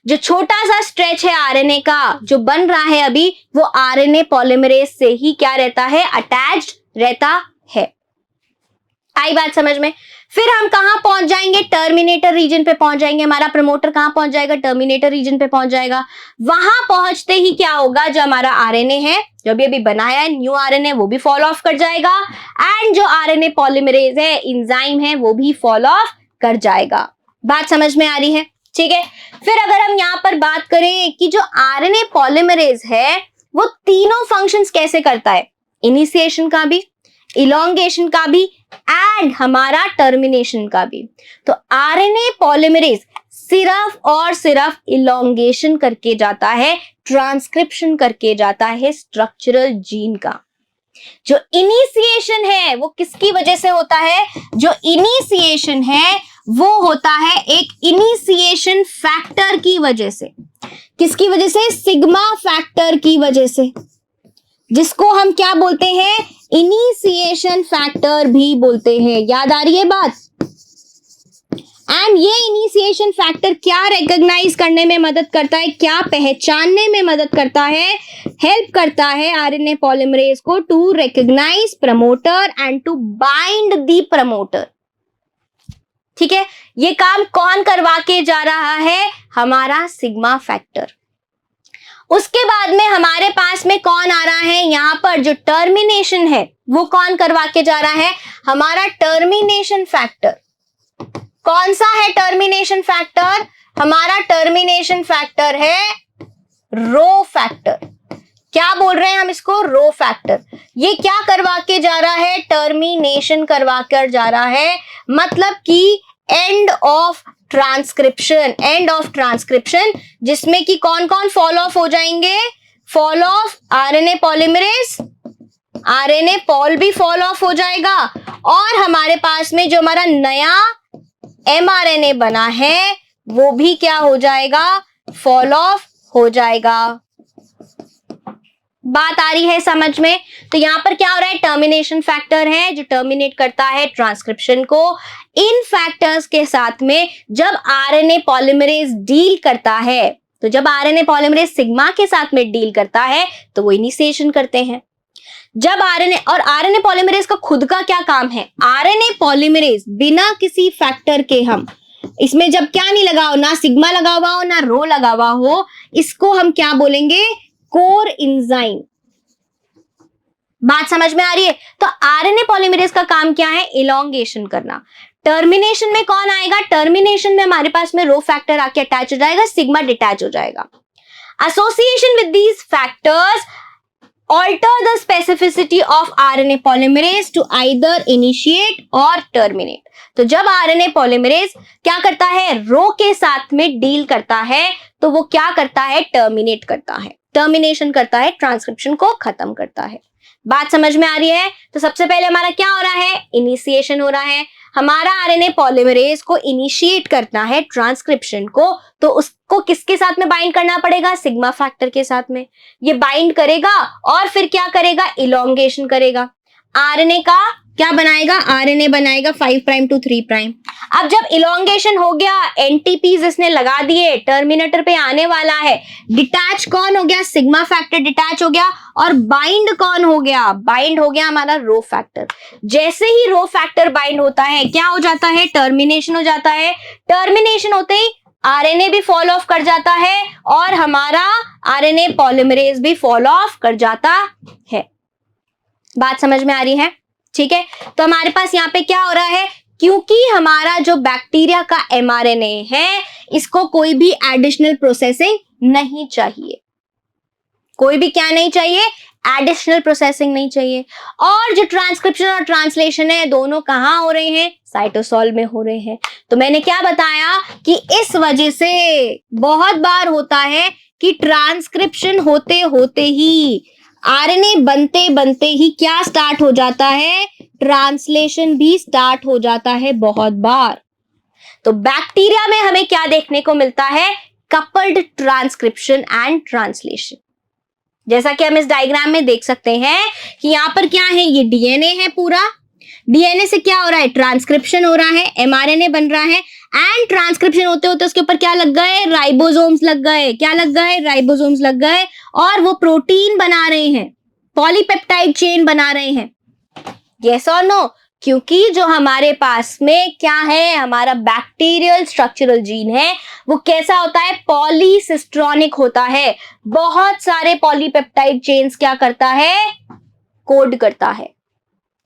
जो छोटा सा स्ट्रेच है आरएनए का जो बन रहा है अभी, वो आरएनए पॉलीमरेज से ही क्या रहता है? अटैच्ड रहता है। आई बात समझ में? फिर हम कहां पहुंच जाएंगे? टर्मिनेटर रीजन पे पहुंच जाएंगे। हमारा प्रमोटर कहां पहुंच जाएगा? टर्मिनेटर रीजन पे पहुंच जाएगा। वहां पहुंचते ही क्या होगा? जो हमारा आरएनए है जो भी अभी बनाया है न्यू आरएनए, वो भी फॉल ऑफ कर जाएगा। एंड जो आरएनए पॉलीमरेज है, एंजाइम है, वो भी फॉल ऑफ कर जाएगा। बात समझ में आ रही है? ठीक है। फिर अगर हम यहां पर बात करें कि जो आरएनए पॉलीमरेज है वो तीनों फंक्शंस कैसे करता है? इनिशिएशन का भी, इलोंगेशन का भी एंड हमारा टर्मिनेशन का भी। तो आरएनए पॉलीमरेज सिर्फ और सिर्फ इलोंगेशन करके जाता है, ट्रांसक्रिप्शन करके जाता है स्ट्रक्चरल जीन का। जो इनिशिएशन है वो किसकी वजह से होता है? जो इनिशिएशन है वो होता है एक इनिशिएशन फैक्टर की वजह से। किसकी वजह से? सिग्मा फैक्टर की वजह से, जिसको हम क्या बोलते हैं? इनिशिएशन फैक्टर भी बोलते हैं। याद आ रही है बात? एंड ये इनिशिएशन फैक्टर क्या रिकॉग्नाइज करने में मदद करता है? क्या पहचानने में मदद करता है? हेल्प करता है आरएनए पॉलीमरेज को to recognise promoter and to bind the promoter. ठीक है। ये काम कौन करवा के जा रहा है? हमारा सिग्मा फैक्टर। उसके बाद में हमारे पास में कौन आ रहा है? यहां पर जो टर्मिनेशन है वो कौन करवा के जा रहा है? हमारा टर्मिनेशन फैक्टर। कौन सा है टर्मिनेशन फैक्टर? हमारा टर्मिनेशन फैक्टर है रो फैक्टर। क्या बोल रहे हैं हम इसको? Rho factor. ये क्या करवा के जा रहा है? टर्मिनेशन करवा कर जा रहा है। मतलब कि end of transcription. End of transcription जिसमें कि कौन कौन फॉल ऑफ हो जाएंगे? Fall of RNA polymerase, RNA pol भी फॉल ऑफ हो जाएगा। और हमारे पास में जो हमारा नया एमआरएनए बना है वो भी क्या हो जाएगा? फॉल ऑफ हो जाएगा। बात आ रही है समझ में? तो यहां पर क्या हो रहा है? टर्मिनेशन फैक्टर है जो टर्मिनेट करता है ट्रांसक्रिप्शन को। इन फैक्टर्स के साथ में जब आरएनए पॉलीमरेज डील करता है, तो जब आरएनए पॉलीमरेज सिग्मा के साथ में डील करता है तो वो इनिशिएशन करते हैं। जब आरएनए पॉलीमरेज का खुद का क्या काम है? आरएनए पॉलीमरेज बिना किसी फैक्टर के, हम इसमें जब क्या नहीं लगा हो, ना सिग्मा लगा हुआ हो ना रो लगा हुआ हो, इसको हम क्या बोलेंगे? Core enzyme. बात समझ में आ रही है? तो आरएनए पॉलीमरेज का काम क्या है? इलोंगेशन करना। टर्मिनेशन में कौन आएगा? टर्मिनेशन में हमारे पास में रो फैक्टर आके अटैच हो जाएगा, सिग्मा डिटैच हो जाएगा। Association with these factors alter the specificity of RNA polymerase to either initiate or terminate। तो जब RNA polymerase क्या करता है? रो के साथ में डील करता है तो वो क्या करता है? टर्मिनेट करता है, टर्मिनेशन करता है, ट्रांसक्रिप्शन को खत्म करता है। बात समझ में आ रही है? तो सबसे पहले हमारा क्या हो रहा है? इनिशिएशन हो रहा है। हमारा आरएनए पॉलीमरेज को इनिशिएट करना है ट्रांसक्रिप्शन को, तो उसको किसके साथ में बाइंड करना पड़ेगा? सिग्मा फैक्टर के साथ में। ये बाइंड करेगा और फिर क्या करेगा? इलोंगेशन करेगा। आरएनए का क्या बनाएगा, आरएनए बनाएगा 5 प्राइम टू 3 प्राइम। अब जब इलोंगेशन हो गया, एनटीपीज इसने लगा दिए, टर्मिनेटर पे आने वाला है, डिटैच कौन हो गया, सिग्मा फैक्टर डिटैच हो गया, और बाइंड कौन हो गया, बाइंड हो गया हमारा रो फैक्टर। जैसे ही रो फैक्टर बाइंड होता है क्या हो जाता है, टर्मिनेशन हो जाता है। टर्मिनेशन होते ही आरएनए भी फॉल ऑफ कर जाता है और हमारा आरएनए पॉलीमरेज भी फॉल ऑफ कर जाता है। बात समझ में आ रही है? ठीक है, तो हमारे पास यहाँ पे क्या हो रहा है, क्योंकि हमारा जो बैक्टीरिया का एमआरएनए है इसको कोई भी एडिशनल प्रोसेसिंग नहीं चाहिए, कोई भी क्या नहीं चाहिए, एडिशनल प्रोसेसिंग नहीं चाहिए। और जो ट्रांसक्रिप्शन और ट्रांसलेशन है दोनों कहाँ हो रहे हैं, साइटोसॉल में हो रहे हैं। तो मैंने क्या बताया कि इस वजह से बहुत बार होता है कि ट्रांसक्रिप्शन होते होते ही, आरएनए बनते बनते ही क्या स्टार्ट हो जाता है, ट्रांसलेशन भी स्टार्ट हो जाता है बहुत बार। तो बैक्टीरिया में हमें क्या देखने को मिलता है, कपल्ड ट्रांसक्रिप्शन एंड ट्रांसलेशन। जैसा कि हम इस डायग्राम में देख सकते हैं कि यहां पर क्या है, ये डीएनए है पूरा, डीएनए से क्या हो रहा है, ट्रांसक्रिप्शन हो रहा है, एमआरएनए बन रहा है, एंड ट्रांसक्रिप्शन होते होते उसके ऊपर क्या लग गए, राइबोसोम्स लग गए, क्या लग गए, राइबोसोम्स लग गए, और वो प्रोटीन बना रहे हैं, पॉलीपेप्टाइड चेन बना रहे हैं। यस और नो? क्योंकि जो हमारे पास में क्या है, हमारा बैक्टीरियल स्ट्रक्चरल जीन है वो कैसा होता है, पॉलीसिस्ट्रॉनिक होता है। बहुत सारे पॉलीपेप्टाइड चेन्स क्या करता है, कोड करता है।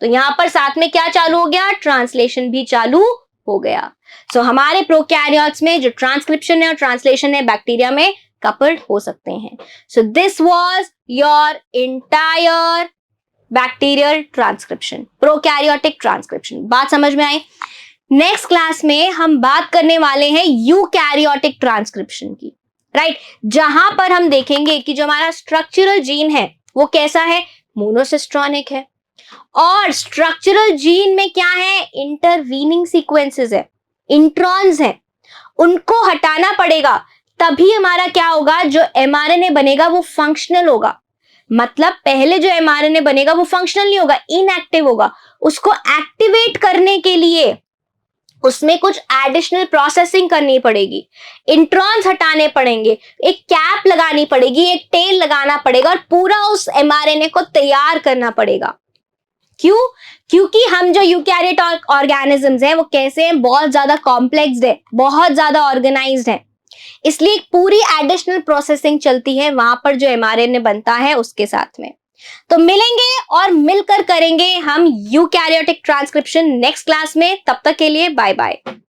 तो यहां पर साथ में क्या चालू हो गया, ट्रांसलेशन भी चालू हो गया। सो हमारे प्रोकैरियोट्स में जो ट्रांसक्रिप्शन है और ट्रांसलेशन है बैक्टीरिया में कपल्ड हो सकते हैं। So this was your entire bacterial transcription, prokaryotic transcription. बात समझ में आई? नेक्स्ट क्लास में हम बात करने वाले हैं यूकैरियोटिक ट्रांसक्रिप्शन की, राइट, जहां पर हम देखेंगे कि जो हमारा स्ट्रक्चरल जीन है वो कैसा है, मोनोसिस्ट्रॉनिक है, और स्ट्रक्चरल जीन में क्या है, इंटरवीनिंग सीक्वेंसेस है, इंट्रॉन्स है, उनको हटाना पड़ेगा, तभी हमारा क्या होगा, जो एमआरएनए बनेगा वो फंक्शनल होगा। मतलब पहले जो एमआरएनए बनेगा वो फंक्शनल नहीं होगा, इनएक्टिव होगा। उसको एक्टिवेट करने के लिए उसमें कुछ एडिशनल प्रोसेसिंग करनी पड़ेगी, इंट्रॉन्स हटाने पड़ेंगे, एक कैप लगानी पड़ेगी, एक टेल लगाना पड़ेगा, और पूरा उस एमआरएनए को तैयार करना पड़ेगा। क्यों? क्योंकि हम जो यूकैरियोट ऑर्गेनिजम्स हैं वो कैसे हैं, बहुत ज्यादा कॉम्प्लेक्स है, बहुत ज्यादा ऑर्गेनाइज्ड है, इसलिए एक पूरी एडिशनल प्रोसेसिंग चलती है वहां पर जो एमआरएनए बनता है उसके साथ में। तो मिलेंगे और मिलकर करेंगे हम यूकैरियोटिक ट्रांसक्रिप्शन नेक्स्ट क्लास में। तब तक के लिए बाय बाय।